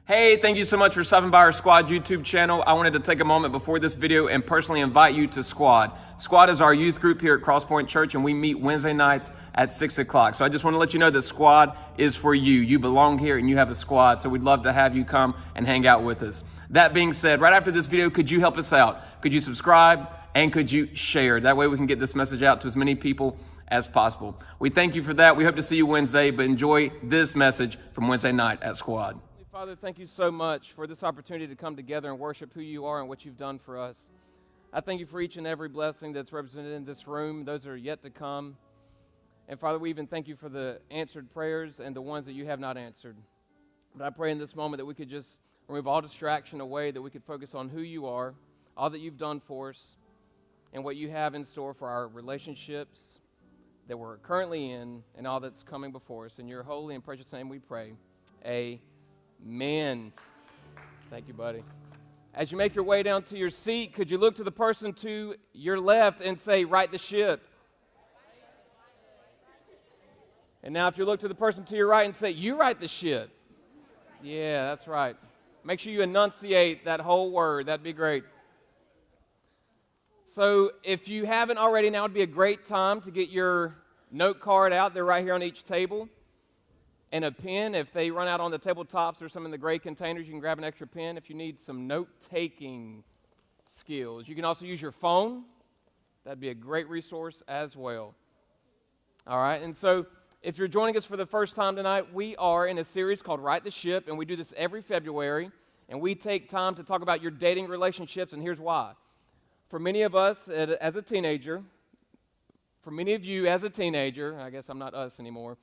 Hey, thank you so much for stopping by our Squad YouTube channel. I wanted to take a moment before this video and personally invite you to Squad. Squad is our youth group here at Crosspoint Church, and we meet Wednesday nights at 6 o'clock. So I just want to let you know that Squad is for you. You belong here and you have a squad, so we'd love to have you come and hang out with us. That being said, right after this video, could you help us out? Could you subscribe and could you share? That way we can get this message out to as many people as possible. We thank you for that. We hope to see you Wednesday, but enjoy this message from Wednesday night at Squad. Father, thank you so much for this opportunity to come together and worship who you are and what you've done for us. I thank you for each and every blessing that's represented in this room, those that are yet to come. And Father, we even thank you for the answered prayers and the ones that you have not answered. But I pray in this moment that we could just remove all distraction away, that we could focus on who you are, all that you've done for us, and what you have in store for our relationships that we're currently in and all that's coming before us. In your holy and precious name we pray. Amen. Thank you, buddy. As you make your way down to your seat, could you look to the person to your left and say, right the ship? And now if you look to the person to your right and say, you right the ship. Yeah, that's right. Make sure you enunciate that whole word. That'd be great. So if you haven't already, now would be a great time to get your note card out. They're right here on each table. And a pen. If they run out on the tabletops or some in the gray containers, you can grab an extra pen if you need some note-taking skills. You can also use your phone. That'd be a great resource as well. All right, and so if you're joining us for the first time tonight, we are in a series called Right the Ship, and we do this every February, and we take time to talk about your dating relationships, and here's why. For many of us as a teenager, for many of you as a teenager, I guess I'm not us anymore,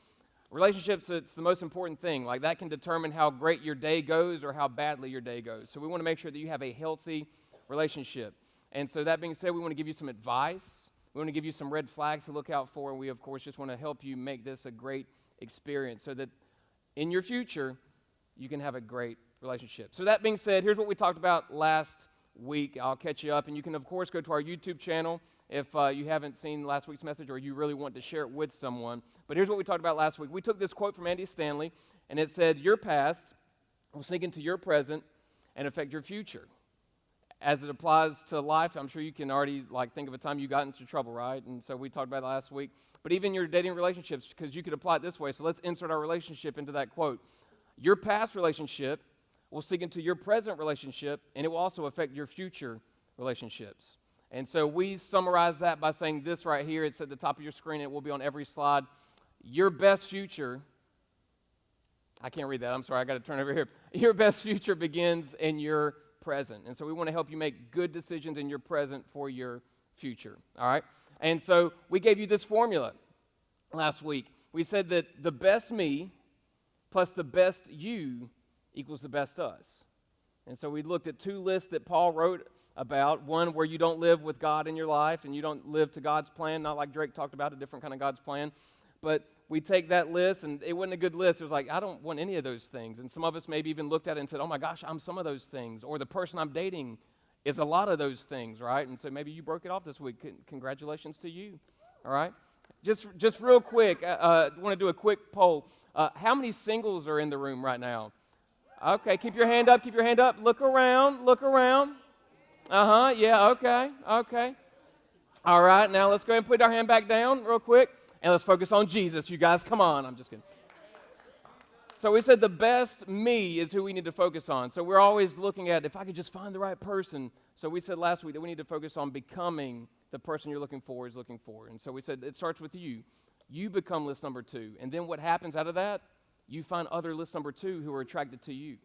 relationships, it's the most important thing. Like that can determine how great your day goes or how badly your day goes. So we want to make sure that you have a healthy relationship. And so that being said, we want to give you some advice. We want to give you some red flags to look out for. And we, of course, just want to help you make this a great experience so that in your future, you can have a great relationship. So that being said, here's what we talked about last week. I'll catch you up. And you can, of course, go to our YouTube channel if you haven't seen last week's message or you really want to share it with someone. But here's what we talked about last week. We took this quote from Andy Stanley, and it said, your past will sink into your present and affect your future. As it applies to life, I'm sure you can already think of a time you got into trouble, right? And so we talked about it last week. But even your dating relationships, because you could apply it this way. So let's insert our relationship into that quote. Your past relationship will sink into your present relationship, and it will also affect your future relationships. And so we summarize that by saying this right here. It's at the top of your screen. It will be on every slide. Your best future, I can't read that. I'm sorry. I got to turn over here. Your best future begins in your present. And so we want to help you make good decisions in your present for your future. All right? And so we gave you this formula last week. We said that the best me plus the best you equals the best us. And so we looked at two lists that Paul wrote about. One where you don't live with God in your life and you don't live to God's plan, not like Drake talked about, a different kind of God's plan. But we take that list, and it wasn't a good list. It was like, I don't want any of those things. And some of us maybe even looked at it and said, oh my gosh, I'm some of those things. Or the person I'm dating is a lot of those things, right? And so maybe you broke it off this week. Congratulations to you, all right? Just real quick, I want to do a quick poll. How many singles are in the room right now? Okay, keep your hand up, keep your hand up. Look around, look around. Yeah, okay. All right, now let's go ahead and put our hand back down real quick, and let's focus on Jesus. You guys, come on. I'm just kidding. So we said the best me is who we need to focus on. So we're always looking at if I could just find the right person. So we said last week that we need to focus on becoming the person you're looking for is looking for. And so we said it starts with you. You become list number 2. And then what happens out of that? You find other list number 2 who are attracted to you.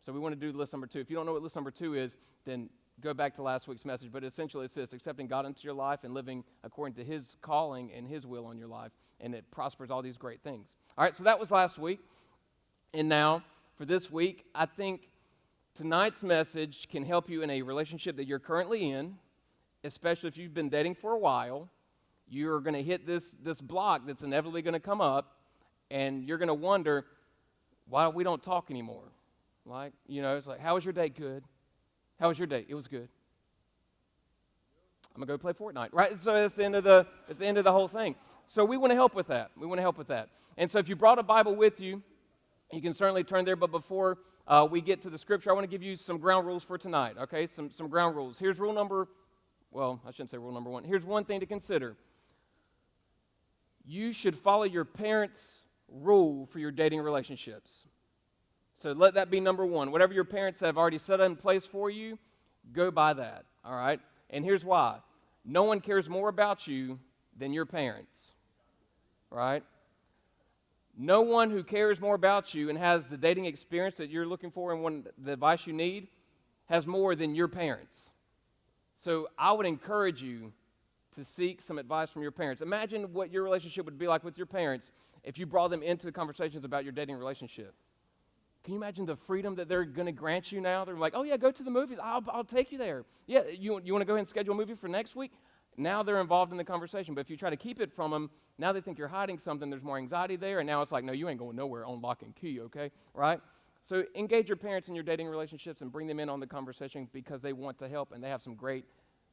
So we want to do list number 2. If you don't know what list number 2 is, then go back to last week's message, but essentially it's this: accepting God into your life and living according to His calling and His will on your life, and it prospers all these great things. All right, so that was last week, and now for this week, I think tonight's message can help you in a relationship that you're currently in, especially if you've been dating for a while. You're going to hit this block that's inevitably going to come up, and you're going to wonder why we don't talk anymore. It's like, how was your day? Good. How was your day? It was good. I'm going to go play Fortnite, right? So it's the end of the whole thing. So we want to help with that. And so if you brought a Bible with you, you can certainly turn there. But before we get to the scripture, I want to give you some ground rules for tonight, okay? Some ground rules. Here's rule number, well, I shouldn't say rule number one. Here's one thing to consider. You should follow your parents' rule for your dating relationships. So let that be number one. Whatever your parents have already set in place for you, go by that, all right? And here's why. No one cares more about you than your parents, right? No one who cares more about you and has the dating experience that you're looking for and the advice you need has more than your parents. So I would encourage you to seek some advice from your parents. Imagine what your relationship would be like with your parents if you brought them into conversations about your dating relationship. Can you imagine the freedom that they're going to grant you now? They're like, oh, yeah, go to the movies. I'll take you there. Yeah, you want to go ahead and schedule a movie for next week? Now they're involved in the conversation. But if you try to keep it from them, now they think you're hiding something. There's more anxiety there. And now it's like, no, you ain't going nowhere on lock and key, okay? Right? So engage your parents in your dating relationships and bring them in on the conversation because they want to help and they have some great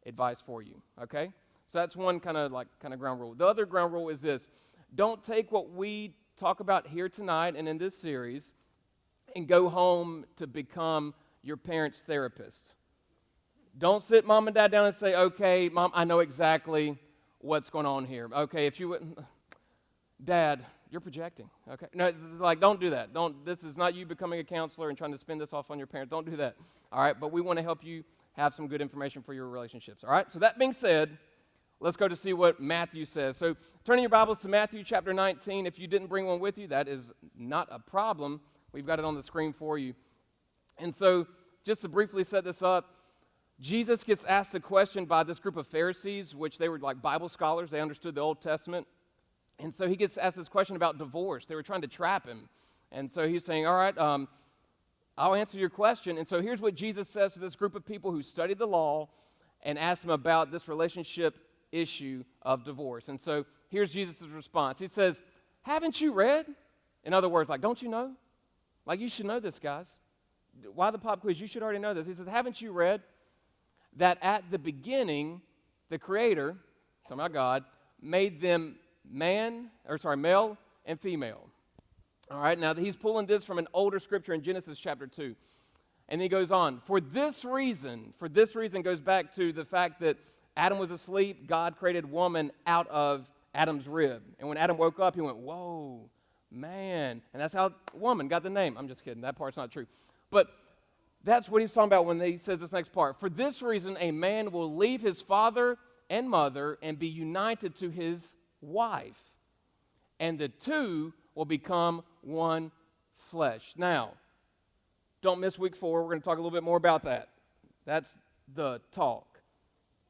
advice for you, okay? So that's one kind of ground rule. The other ground rule is this. Don't take what we talk about here tonight and in this series and go home to become your parents' therapist. Don't sit mom and dad down and say, okay, mom, I know exactly what's going on here. Okay, if you wouldn't, dad, you're projecting. Okay, no, like don't do that. This is not you becoming a counselor and trying to spin this off on your parents. Don't do that. All right, but we want to help you have some good information for your relationships. All right, so that being said, let's go to see what Matthew says. So turning your Bibles to Matthew chapter 19. If you didn't bring one with you, that is not a problem. We've got it on the screen for you. And so just to briefly set this up, Jesus gets asked a question by this group of Pharisees, which they were like Bible scholars. They understood the Old Testament. And so he gets asked this question about divorce. They were trying to trap him. And so he's saying, all right, I'll answer your question. And so here's what Jesus says to this group of people who studied the law and asked them about this relationship issue of divorce. And so here's Jesus' response. He says, haven't you read? In other words, like, don't you know? Like, you should know this, guys. Why the pop quiz? You should already know this. He says, haven't you read that at the beginning, the Creator, talking about God, made them male and female? All right, now he's pulling this from an older scripture in Genesis chapter 2. And he goes on, for this reason goes back to the fact that Adam was asleep, God created woman out of Adam's rib. And when Adam woke up, he went, whoa, man. And that's how woman got the name. I'm just kidding. That part's not true. But that's what he's talking about when he says this next part. For this reason, a man will leave his father and mother and be united to his wife. And the two will become one flesh. Now, don't miss week 4. We're going to talk a little bit more about that. That's the talk.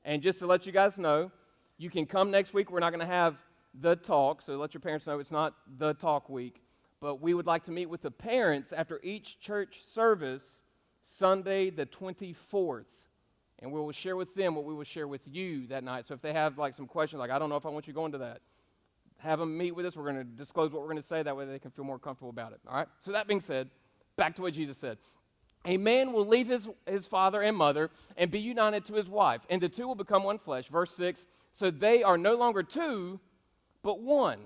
And just to let you guys know, you can come next week. We're not going to have the talk, so let your parents know it's not the talk week. But we would like to meet with the parents after each church service Sunday the 24th. And we will share with them what we will share with you that night. So if they have like some questions, like I don't know if I want you going to that, have them meet with us. We're going to disclose what we're going to say. That way they can feel more comfortable about it. All right? So that being said, back to what Jesus said. A man will leave his father and mother and be united to his wife, and the two will become one flesh. Verse 6, so they are no longer two, but one.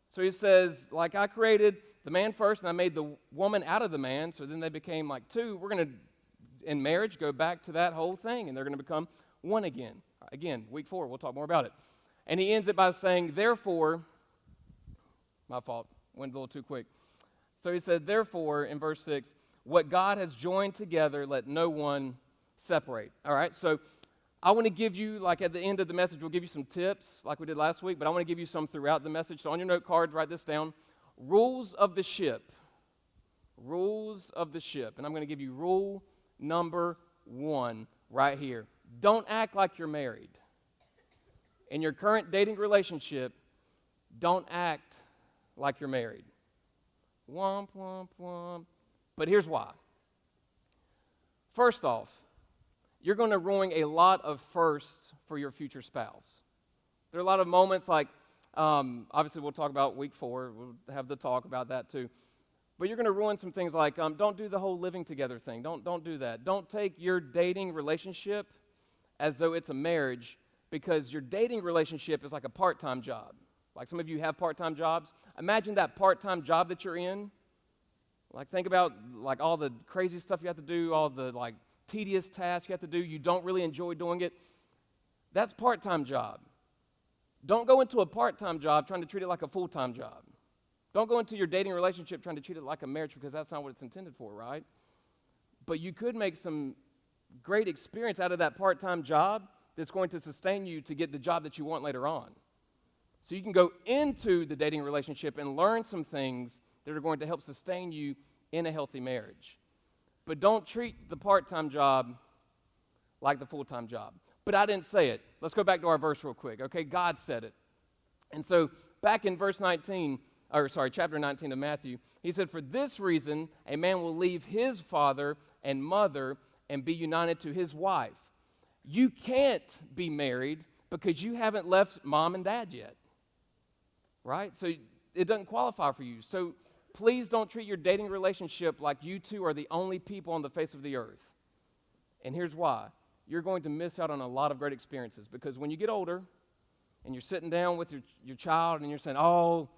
So he says, like I created the man first, and I made the woman out of the man, so then they became like two. We're going to, in marriage, go back to that whole thing, and they're going to become one again. Again, week 4, we'll talk more about it. And he ends it by saying, therefore, my fault, went a little too quick. So he said, therefore, in verse 6, what God has joined together, let no one separate. All right, so I want to give you, like at the end of the message, we'll give you some tips like we did last week, but I want to give you some throughout the message. So on your note cards, write this down. Rules of the ship. Rules of the ship. And I'm going to give you rule number 1 right here. Don't act like you're married. In your current dating relationship, don't act like you're married. Womp, womp, womp. But here's why. First off, you're going to ruin a lot of firsts for your future spouse. There are a lot of moments like, obviously we'll talk about week 4. We'll have the talk about that too. But you're going to ruin some things like, don't do the whole living together thing. Don't do that. Don't take your dating relationship as though it's a marriage, because your dating relationship is like a part-time job. Like some of you have part-time jobs. Imagine that part-time job that you're in Like think about like all the crazy stuff you have to do, all the like tedious tasks you have to do. You don't really enjoy doing it. That's part-time job. Don't go into a part-time job trying to treat it like a full-time job. Don't go into your dating relationship trying to treat it like a marriage because that's not what it's intended for, right? But you could make some great experience out of that part-time job that's going to sustain you to get the job that you want later on. So you can go into the dating relationship and learn some things that are going to help sustain you in a healthy marriage. But don't treat the part-time job like the full-time job. But I didn't say it. Let's go back to our verse real quick. Okay, God said it. And so back in chapter 19 of Matthew, he said, "For this reason, a man will leave his father and mother and be united to his wife." You can't be married because you haven't left mom and dad yet, right? So it doesn't qualify for you. So please don't treat your dating relationship like you two are the only people on the face of the earth. And here's why. You're going to miss out on a lot of great experiences because when you get older and you're sitting down with your child and you're saying, "Oh,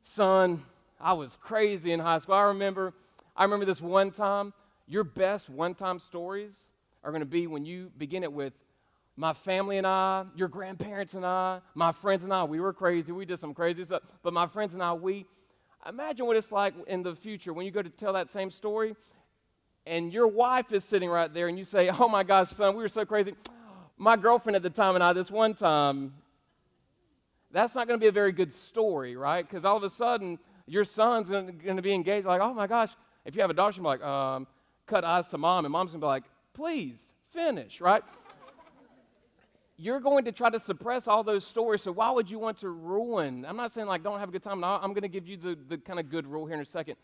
son, I was crazy in high school. I remember this one time." Your best one-time stories are going to be when you begin it with, "My family and I, your grandparents and I, my friends and I, we were crazy. We did some crazy stuff. But my friends and I, we..." Imagine what it's like in the future when you go to tell that same story and your wife is sitting right there and you say, "Oh my gosh, son, we were so crazy. My girlfriend at the time and I, this one time." That's not going to be a very good story, right? Because all of a sudden, your son's going to be engaged like, "Oh my gosh." If you have a daughter, she'll be like, cut eyes to mom, and mom's going to be like, "Please, finish," right? You're going to try to suppress all those stories, so why would you want to ruin? I'm not saying like don't have a good time. I'm going to give you the kind of good rule here in a second.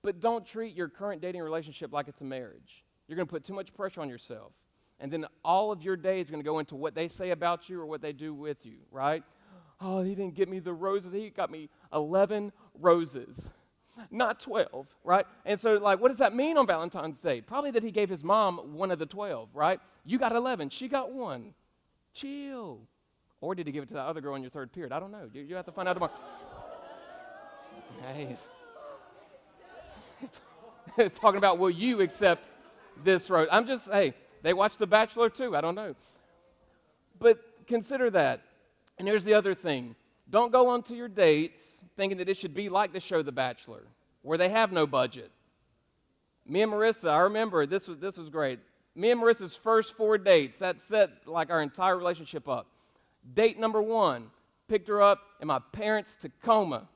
But don't treat your current dating relationship like it's a marriage. You're going to put too much pressure on yourself. And then all of your day is going to go into what they say about you or what they do with you, right? "Oh, he didn't get me the roses. He got me 11 roses. Not 12, right?" And so, like, what does that mean on Valentine's Day? Probably that he gave his mom one of the 12, right? You got 11. She got 1. Chill. Or did he give it to the other girl in your third period? I don't know. You have to find out tomorrow. Hey, he's talking about, will you accept this rose? They watch The Bachelor too. I don't know. But consider that. And here's the other thing. Don't go onto your dates thinking that it should be like the show The Bachelor, where they have no budget. Me and Marissa, I remember, this was great. Me and Marissa's first 4 dates, that set like our entire relationship up. Date number 1, picked her up in my parents' Tacoma,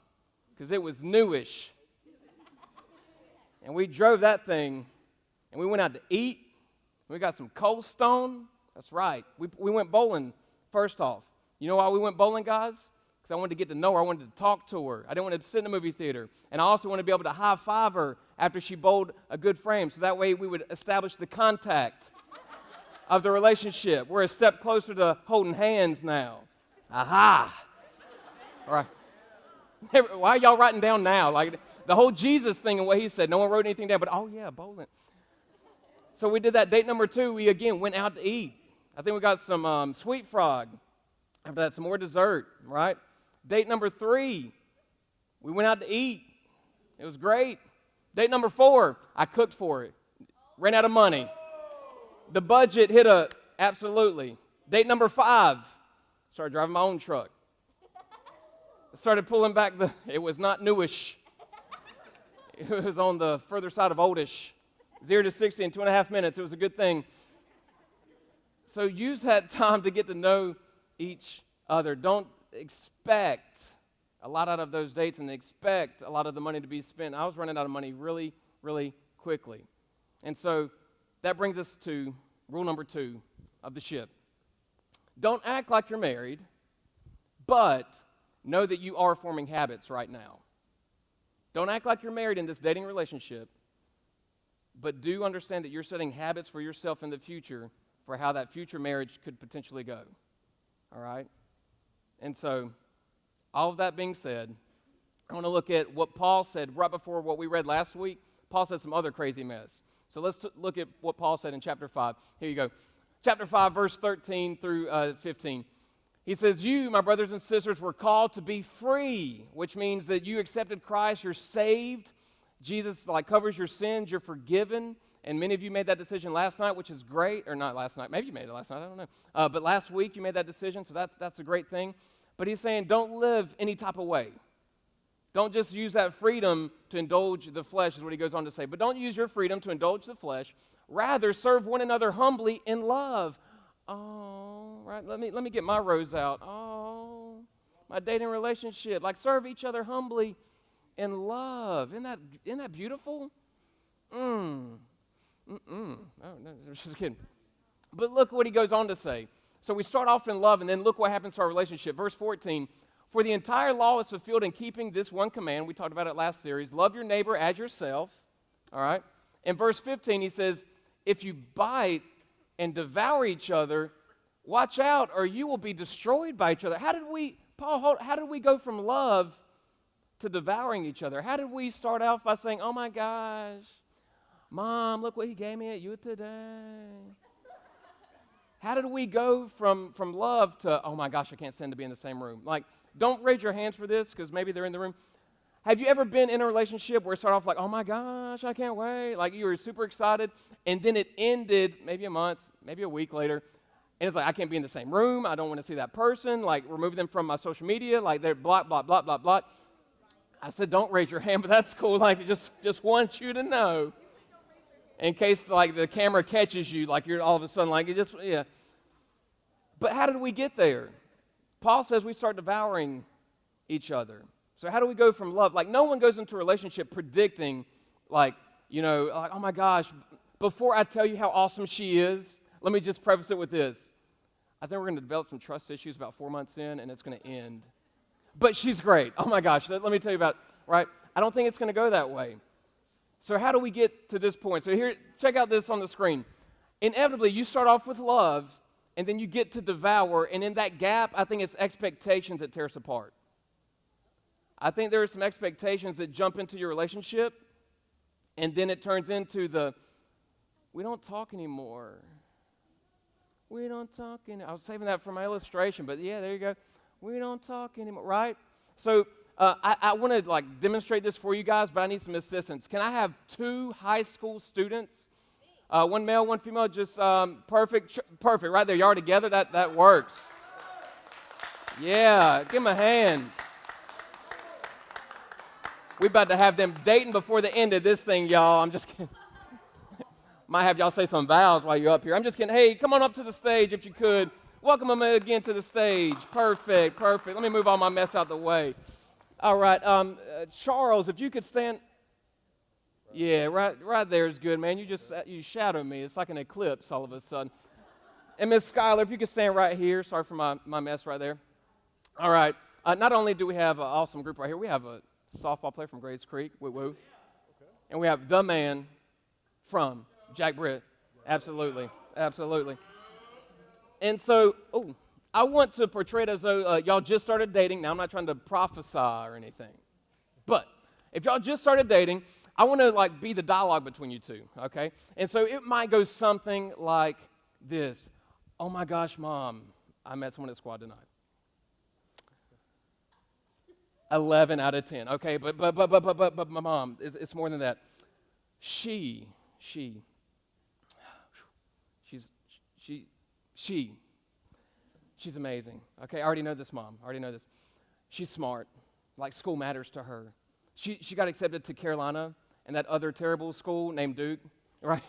because it was newish. And we drove that thing, and we went out to eat. We got some Cold Stone. That's right. We went bowling first off. You know why we went bowling, guys? Because I wanted to get to know her. I wanted to talk to her. I didn't want to sit in a movie theater. And I also wanted to be able to high-five her after she bowled a good frame, so that way we would establish the contact of the relationship. We're a step closer to holding hands now. Aha! All right. Why are y'all writing down now? Like the whole Jesus thing and what he said, no one wrote anything down, but oh yeah, bowling. So we did that. Date number 2, we again went out to eat. I think we got some Sweet Frog. After that, some more dessert, right? Date number 3, we went out to eat. It was great. Date number 4, I cooked for it. Ran out of money. The budget hit absolutely. Date number 5, started driving my own truck. I started pulling back it was not newish. It was on the further side of oldish. 0 to 60 in 2.5 minutes. It was a good thing. So use that time to get to know each other. Don't expect a lot out of those dates and expect a lot of the money to be spent. I was running out of money really, really quickly. And so that brings us to rule number 2 of the ship. Don't act like you're married, but know that you are forming habits right now. Don't act like you're married in this dating relationship, but do understand that you're setting habits for yourself in the future for how that future marriage could potentially go. All right? And so, all of that being said, I want to look at what Paul said right before what we read last week. Paul said some other crazy mess. So let's look at what Paul said in chapter 5. Here you go. Chapter 5, verse 13 through 15. He says, "You, my brothers and sisters, were called to be free," which means that you accepted Christ, you're saved, Jesus like covers your sins, you're forgiven. And many of you made that decision last night, which is great. Or not last night. Maybe you made it last night. I don't know. But last week you made that decision, so that's a great thing. But he's saying don't live any type of way. Don't just use that freedom to indulge the flesh, is what he goes on to say. But don't use your freedom to indulge the flesh. Rather, serve one another humbly in love. Oh, right. Let me get my rose out. Oh, my dating relationship. Like, serve each other humbly in love. Isn't that beautiful? Oh, no, just kidding. But look what he goes on to say. So we start off in love, and then look what happens to our relationship. Verse 14. For the entire law is fulfilled in keeping this one command. We talked about it last series. Love your neighbor as yourself. All right. In verse 15, he says, if you bite and devour each other, watch out or you will be destroyed by each other. How did we go from love to devouring each other? How did we start out by saying, oh my gosh, Mom, look what he gave me at you today? How did we go from love to, oh my gosh, I can't stand to be in the same room? Like, don't raise your hands for this because maybe they're in the room. Have you ever been in a relationship where it started off like, oh my gosh, I can't wait. Like you were super excited, and then it ended maybe a month, maybe a week later, and it's like, I can't be in the same room. I don't want to see that person. Like, remove them from my social media. Like, they're blah, blah, blah, blah, blah. I said, don't raise your hand, but that's cool. Like, just want you to know. In case, like, the camera catches you, like, you're all of a sudden, like, yeah. But how did we get there? Paul says we start devouring each other. So how do we go from love? Like, no one goes into a relationship predicting, like, like, oh my gosh, before I tell you how awesome she is, let me just preface it with this. I think we're going to develop some trust issues about 4 months in, and it's going to end. But she's great. Oh my gosh, let me tell you about, right? I don't think it's going to go that way. So how do we get to this point? So here, check out this on the screen. Inevitably, you start off with love, and then you get to devour, and in that gap, I think it's expectations that tear us apart. I think there are some expectations that jump into your relationship, and then it turns into we don't talk anymore. We don't talk anymore. I was saving that for my illustration, but yeah, there you go. We don't talk anymore, right? So I want to like demonstrate this for you guys, but I need some assistance. Can I have 2 high school students? One male, one female, just perfect, right there. Y'all are together, that works. Yeah, give them a hand. We're about to have them dating before the end of this thing, y'all. I'm just kidding. Might have y'all say some vows while you're up here. I'm just kidding. Hey, come on up to the stage if you could. Welcome them again to the stage. Perfect. Let me move all my mess out the way. All right, Charles, if you could stand. Yeah, right there is good, man. You shadow me. It's like an eclipse all of a sudden. And Miss Schuyler, if you could stand right here. Sorry for my mess right there. All right. Not only do we have an awesome group right here, we have a softball player from Grades Creek, woo-woo. And we have the man from Jack Britt. Absolutely. And so, I want to portray it as though y'all just started dating. Now, I'm not trying to prophesy or anything. But if y'all just started dating, I want to like be the dialogue between you two, okay? And so it might go something like this. Oh my gosh, Mom, I met someone at Squad tonight. 11 out of 10, okay? But my mom, it's more than that. She's amazing, okay? I already know this, Mom. She's smart. Like, school matters to her. She got accepted to Carolina and that other terrible school named Duke, right?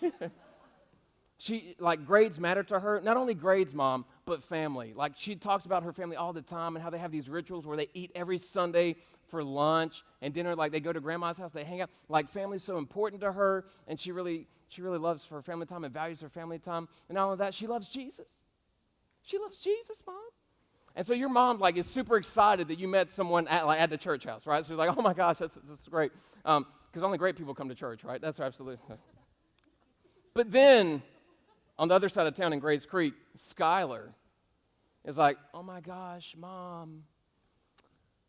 Grades matter to her. Not only grades, Mom, but family. Like, she talks about her family all the time and how they have these rituals where they eat every Sunday for lunch and dinner. Like, they go to Grandma's house, they hang out. Like, family's so important to her, and she really loves her family time and values her family time. And all of that, she loves Jesus. She loves Jesus, Mom. And so your mom, like, is super excited that you met someone at the church house, right? So she's like, oh my gosh, this is great. Because only great people come to church, right? That's absolutely. But then, on the other side of town in Grades Creek, Schuyler is like, oh my gosh, Mom,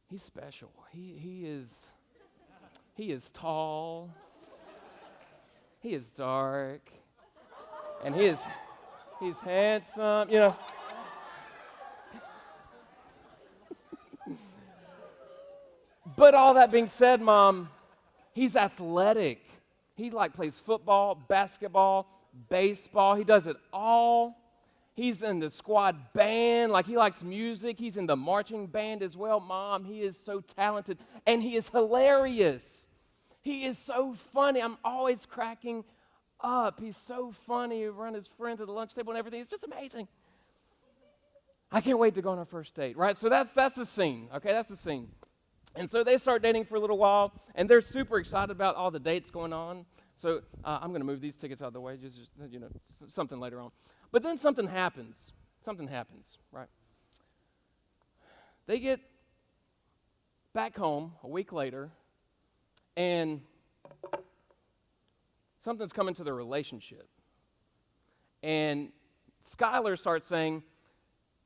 he's special. He is tall. He is dark. And he's handsome, But all that being said, Mom, He's athletic. He like plays football, basketball, baseball. He does it all. He's in the squad band. Like, he likes music. He's in the marching band as well. Mom, he is so talented. And he is hilarious. He is so funny. I'm always cracking up. He's so funny around his friends at the lunch table and everything. It's just amazing. I can't wait to go on our first date, right? So that's the scene, okay? That's the scene. And so they start dating for a little while, and they're super excited about all the dates going on. So I'm going to move these tickets out of the way, just something later on. But then something happens. Something happens, right? They get back home a week later, and something's coming to their relationship. And Skylar starts saying,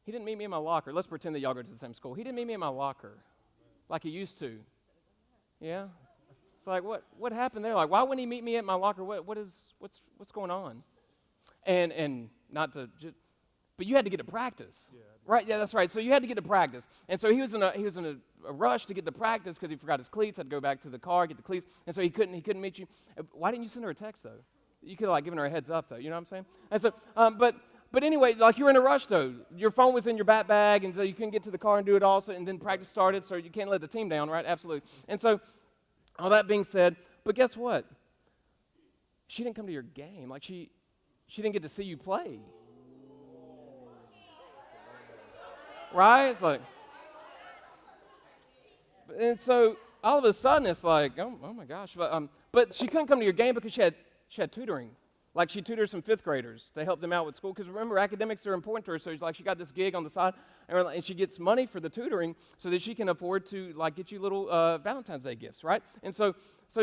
he didn't meet me in my locker. Let's pretend that y'all go to the same school. He didn't meet me in my locker like he used to. Yeah? It's like, what happened there? Like, why wouldn't he meet me at my locker? What's going on? And not to just, but you had to get to practice. Yeah. Right? Yeah, that's right. So you had to get to practice. And so he was in a rush to get to practice because he forgot his cleats, had to go back to the car, get the cleats, and so he couldn't meet you. Why didn't you send her a text, though? You could have, like, given her a heads up, though. You know what I'm saying? And so, but anyway, like, you were in a rush, though. Your phone was in your back bag, and so you couldn't get to the car and do it all, so, and then practice started, so you can't let the team down, right? Absolutely. And so, all that being said, but guess what? She didn't come to your game. Like, she didn't get to see you play. Right? It's like, and so all of a sudden it's like, oh my gosh. But she couldn't come to your game because she had tutoring. Like, she tutors some fifth graders to help them out with school. Because remember, academics are important to her. So she's like, she got this gig on the side, and she gets money for the tutoring so that she can afford to, like, get you little Valentine's Day gifts, right? And so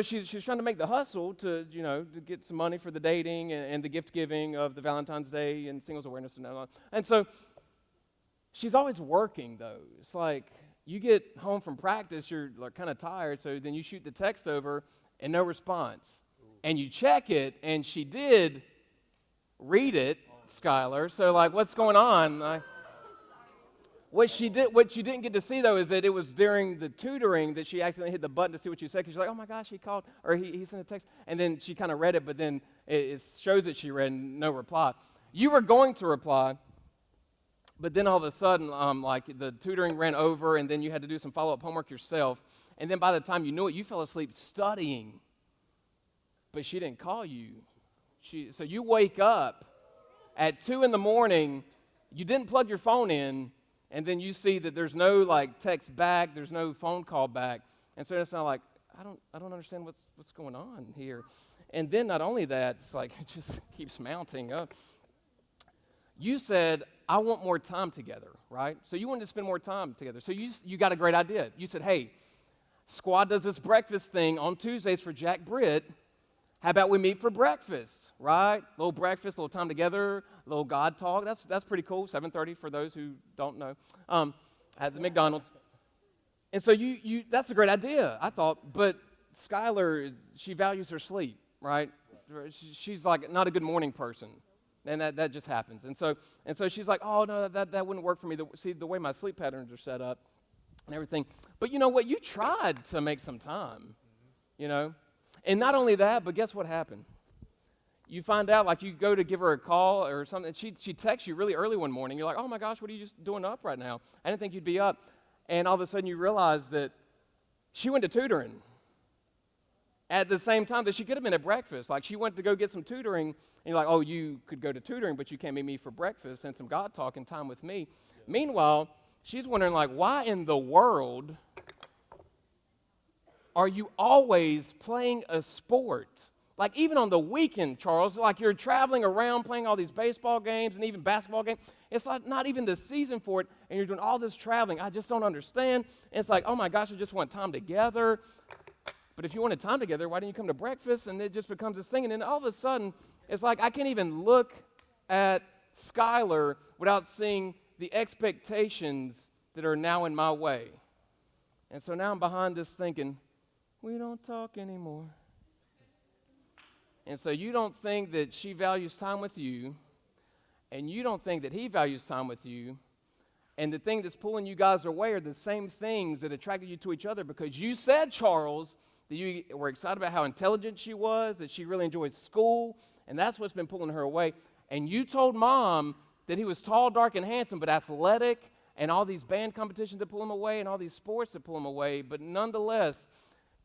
she's trying to make the hustle to get some money for the dating and the gift giving of the Valentine's Day and singles awareness and all that. And so she's always working, though. It's like, you get home from practice, you're like kind of tired, so then you shoot the text over and no response. And you check it, and she did read it, Skylar. So, like, what's going on? What you didn't get to see, though, is that it was during the tutoring that she accidentally hit the button to see what you said. Because she's like, oh my gosh, he called, or he sent a text. And then she kind of read it, but then it shows that she read and no reply. You were going to reply, but then all of a sudden, like, the tutoring ran over, and then you had to do some follow-up homework yourself. And then by the time you knew it, you fell asleep studying. But she didn't call you. So you wake up at 2 in the morning, you didn't plug your phone in, and then you see that there's no, like, text back, there's no phone call back. And so it's not like, I don't understand what's going on here. And then not only that, it's like, it just keeps mounting up. You said, I want more time together, right? So you wanted to spend more time together. So you got a great idea. You said, hey, squad does this breakfast thing on Tuesdays for Jack Britt. How about we meet for breakfast, right? A little breakfast, a little time together, a little God talk. That's pretty cool. 7:30 for those who don't know, at the McDonald's. And so that's a great idea, I thought. But Skylar, she values her sleep, right? She's like not a good morning person, and that just happens. And so she's like, oh no, that wouldn't work for me. See the way my sleep patterns are set up, and everything. But you know what? You tried to make some time, you know. And not only that, but guess what happened? You find out, like, you go to give her a call or something, she texts you really early one morning. You're like, oh my gosh, what are you just doing up right now? I didn't think you'd be up. And all of a sudden you realize that she went to tutoring at the same time that she could have been at breakfast. Like, she went to go get some tutoring, and you're like, oh, you could go to tutoring, but you can't meet me for breakfast and some God talk and time with me. Yeah. Meanwhile, she's wondering, like, why in the world are you always playing a sport? Like, even on the weekend, Charles, like, you're traveling around playing all these baseball games and even basketball games. It's like not even the season for it, and you're doing all this traveling. I just don't understand. And it's like, oh my gosh, I just want time together. But if you wanted time together, why didn't you come to breakfast? And it just becomes this thing. And then all of a sudden, it's like I can't even look at Skylar without seeing the expectations that are now in my way. And so now I'm behind this thinking, we don't talk anymore. And so you don't think that she values time with you, and you don't think that he values time with you, and the thing that's pulling you guys away are the same things that attracted you to each other, because you said, Charles, that you were excited about how intelligent she was, that she really enjoyed school, and that's what's been pulling her away. And you told Mom that he was tall, dark, and handsome, but athletic, and all these band competitions that pull him away, and all these sports that pull him away. But nonetheless,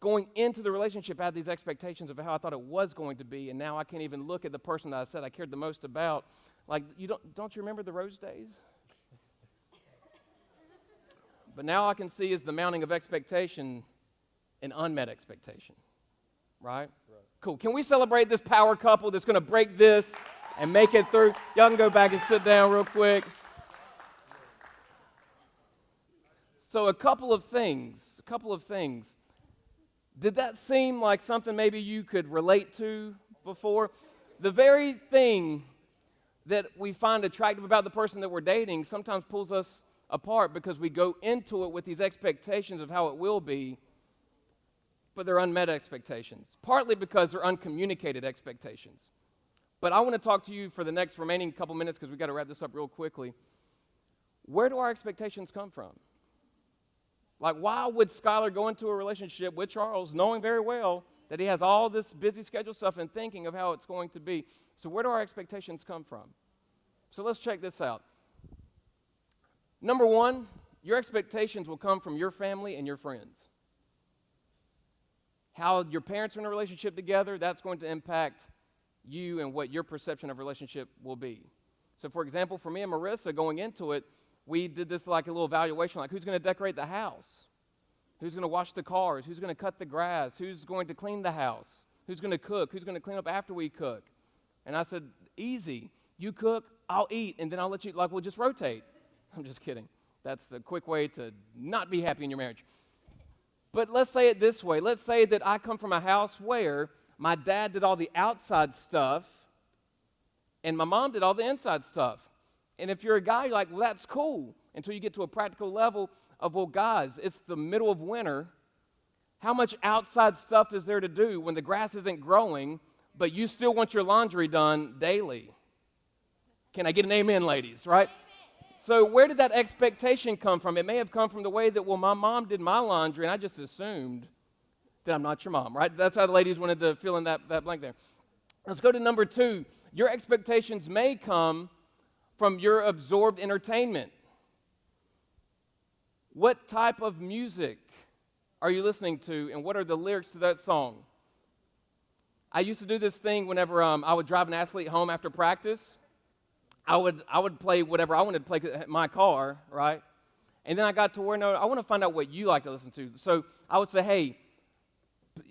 going into the relationship, I had these expectations of how I thought it was going to be, and now I can't even look at the person that I said I cared the most about. Like, don't you remember the rose days? But now I can see is the mounting of expectation an unmet expectation, right? Cool. Can we celebrate this power couple that's going to break this and make it through? Y'all can go back and sit down real quick. So a couple of things. Did that seem like something maybe you could relate to before? The very thing that we find attractive about the person that we're dating sometimes pulls us apart because we go into it with these expectations of how it will be, but they're unmet expectations, partly because they're uncommunicated expectations. But I want to talk to you for the next remaining couple minutes because we've got to wrap this up real quickly. Where do our expectations come from? Like, why would Skylar go into a relationship with Charles knowing very well that he has all this busy schedule stuff and thinking of how it's going to be? So where do our expectations come from? So let's check this out. Number one, your expectations will come from your family and your friends. How your parents are in a relationship together, that's going to impact you and what your perception of relationship will be. So for example, for me and Marissa going into it, we did this like a little evaluation, like who's going to decorate the house? Who's going to wash the cars? Who's going to cut the grass? Who's going to clean the house? Who's going to cook? Who's going to clean up after we cook? And I said, easy. You cook, I'll eat, and then I'll let you, like, we'll just rotate. I'm just kidding. That's a quick way to not be happy in your marriage. But let's say it this way. Let's say that I come from a house where my dad did all the outside stuff and my mom did all the inside stuff. And if you're a guy, you're like, well, that's cool, until you get to a practical level of, well, guys, it's the middle of winter. How much outside stuff is there to do when the grass isn't growing, but you still want your laundry done daily? Can I get an amen, ladies, right? So where did that expectation come from? It may have come from the way that, well, my mom did my laundry, and I just assumed that I'm not your mom, right? That's how the ladies wanted to fill in that blank there. Let's go to number two. Your expectations may come from your absorbed entertainment. What type of music are you listening to, and what are the lyrics to that song? I used to do this thing whenever I would drive an athlete home after practice. I would play whatever I wanted to play in my car, right? And then I got to where, no, I want to find out what you like to listen to. So I would say, hey,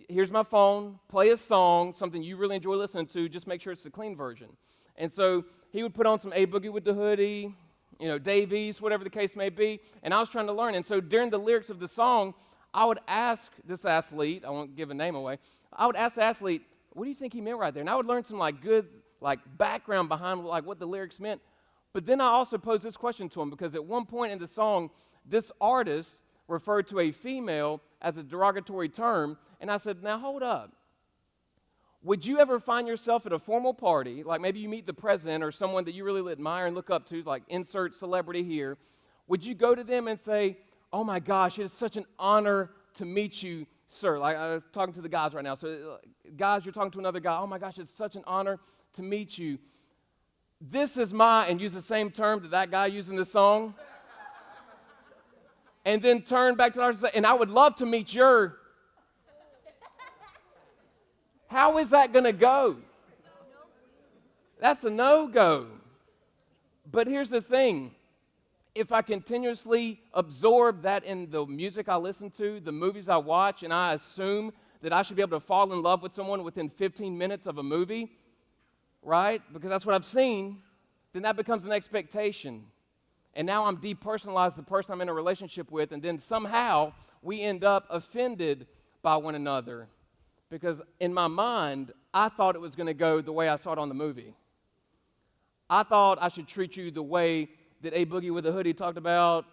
here's my phone, play a song, something you really enjoy listening to, just make sure it's the clean version. And so he would put on some A Boogie with the Hoodie, Dave East, whatever the case may be, and I was trying to learn. And so during the lyrics of the song, I would ask this athlete, I won't give a name away, I would ask the athlete, what do you think he meant right there? And I would learn some good background behind what the lyrics meant. But then I also posed this question to him, because at one point in the song, this artist referred to a female as a derogatory term, and I said, now hold up. Would you ever find yourself at a formal party, like maybe you meet the president or someone that you really admire and look up to, like insert celebrity here, would you go to them and say, oh my gosh, it is such an honor to meet you, sir? Like I'm talking to the guys right now. So guys, you're talking to another guy, oh my gosh, it's such an honor to meet you. This is and use the same term that that guy used in the song. And then turn back to the artist and say, and I would love to meet your... How is that going to go? That's a no-go. But here's the thing. If I continuously absorb that in the music I listen to, the movies I watch, and I assume that I should be able to fall in love with someone within 15 minutes of a movie, right? Because that's what I've seen, then that becomes an expectation. And now I'm depersonalized the person I'm in a relationship with, and then somehow we end up offended by one another. Because in my mind, I thought it was going to go the way I saw it on the movie. I thought I should treat you the way that A Boogie with a Hoodie talked about,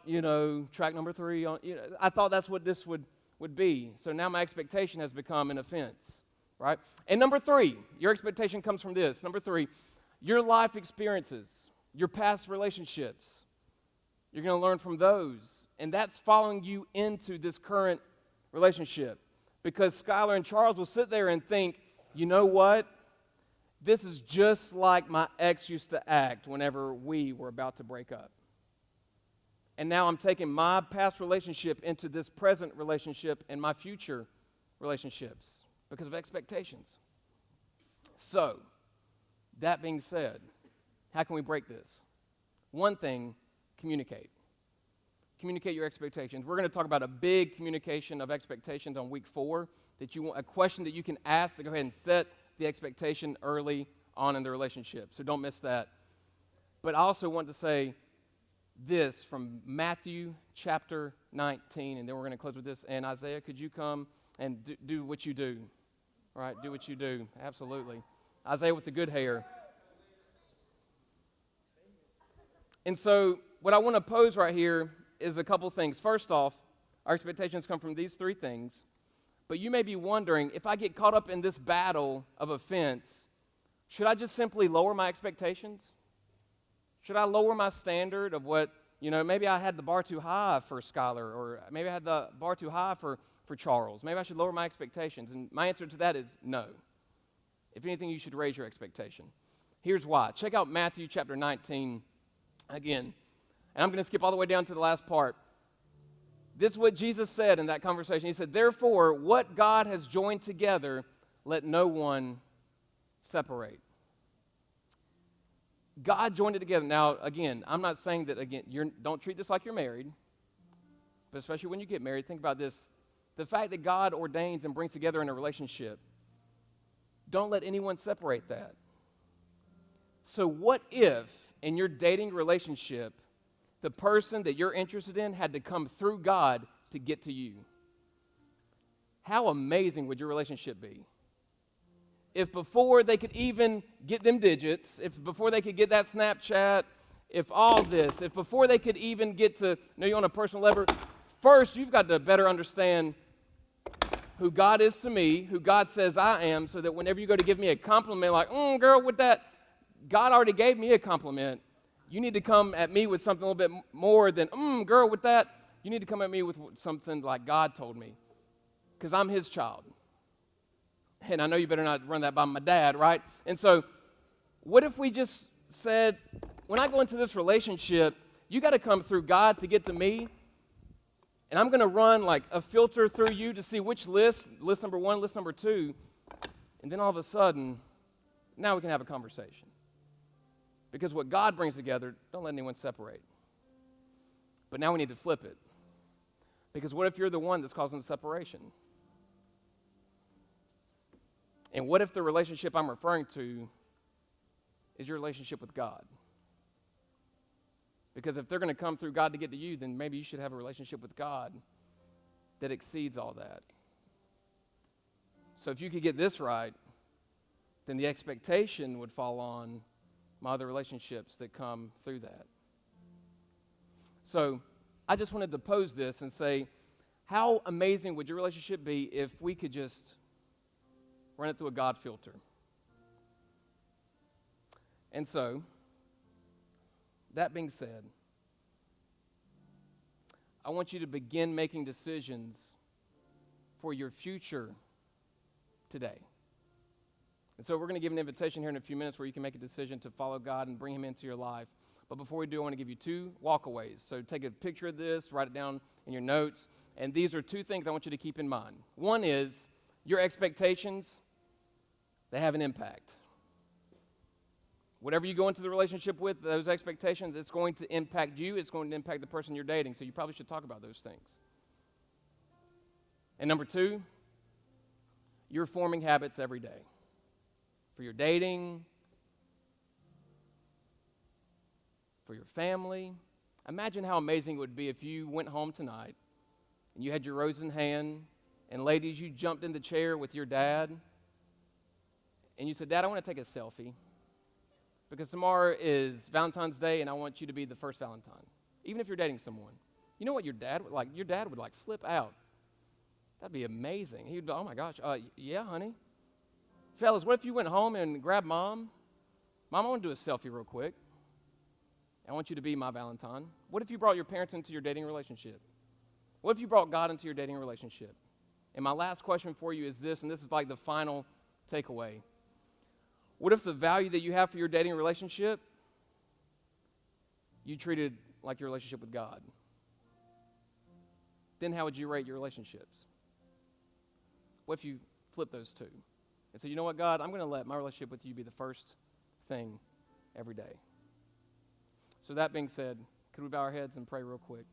track number 3. I thought that's what this would be. So now my expectation has become an offense, right? And number 3, your expectation comes from this. Number 3, your life experiences, your past relationships. You're going to learn from those. And that's following you into this current relationship. Because Skylar and Charles will sit there and think, you know what? This is just like my ex used to act whenever we were about to break up. And now I'm taking my past relationship into this present relationship and my future relationships because of expectations. So, that being said, how can we break this? One thing, communicate. Communicate your expectations. We're going to talk about a big communication of expectations on week 4, that you want a question that you can ask to go ahead and set the expectation early on in the relationship. So don't miss that. But I also want to say this from Matthew chapter 19, and then we're going to close with this. And Isaiah, could you come and do what you do? All right, do what you do. Absolutely. Isaiah with the good hair. And so what I want to pose right here is a couple things. First off, our expectations come from these 3 things. But you may be wondering, if I get caught up in this battle of offense, should I just simply lower my expectations? Should I lower my standard of what, maybe I had the bar too high for Skylar, or maybe I had the bar too high for Charles. Maybe I should lower my expectations. And my answer to that is no. If anything, you should raise your expectation. Here's why. Check out Matthew chapter 19 again. And I'm going to skip all the way down to the last part. This is what Jesus said in that conversation. He said, therefore, what God has joined together, let no one separate. God joined it together. Now, again, I'm not saying that, don't treat this like you're married, but especially when you get married, think about this. The fact that God ordains and brings together in a relationship, don't let anyone separate that. So what if, in your dating relationship, the person that you're interested in had to come through God to get to you? How amazing would your relationship be? If before they could even get them digits, if before they could get that Snapchat, if before they could even get to know you on a personal level, first you've got to better understand who God is to me, who God says I am, so that whenever you go to give me a compliment like, girl, with that, God already gave me a compliment. You need to come at me with something a little bit more than, girl, with that. You need to come at me with something like God told me, because I'm his child. And I know you better not run that by my dad, right? And so what if we just said, when I go into this relationship, you got to come through God to get to me, and I'm going to run like a filter through you to see which list number 1, list number 2, and then all of a sudden, now we can have a conversation. Because what God brings together, don't let anyone separate. But now we need to flip it. Because what if you're the one that's causing the separation? And what if the relationship I'm referring to is your relationship with God? Because if they're going to come through God to get to you, then maybe you should have a relationship with God that exceeds all that. So if you could get this right, then the expectation would fall on my other relationships that come through that. So I just wanted to pose this and say, how amazing would your relationship be if we could just run it through a God filter? And so, that being said, I want you to begin making decisions for your future today. And so we're going to give an invitation here in a few minutes where you can make a decision to follow God and bring him into your life. But before we do, I want to give you 2 walkaways. So take a picture of this, write it down in your notes. And these are 2 things I want you to keep in mind. One is your expectations, they have an impact. Whatever you go into the relationship with, those expectations, it's going to impact you. It's going to impact the person you're dating. So you probably should talk about those things. And number 2, you're forming habits every day. For your dating, for your family. Imagine how amazing it would be if you went home tonight and you had your rose in hand, and ladies, you jumped in the chair with your dad, and you said, Dad, I want to take a selfie, because tomorrow is Valentine's Day, and I want you to be the first Valentine, even if you're dating someone. You know what your dad would like? Your dad would like flip out. That'd be amazing. He'd be, oh my gosh, yeah, honey. Fellas, what if you went home and grabbed Mom? Mom, I want to do a selfie real quick. I want you to be my Valentine. What if you brought your parents into your dating relationship? What if you brought God into your dating relationship? And my last question for you is this, and this is like the final takeaway. What if the value that you have for your dating relationship, you treated like your relationship with God? Then how would you rate your relationships? What if you flip those two and say, you know what, God, I'm going to let my relationship with you be the first thing every day. So that being said, could we bow our heads and pray real quick?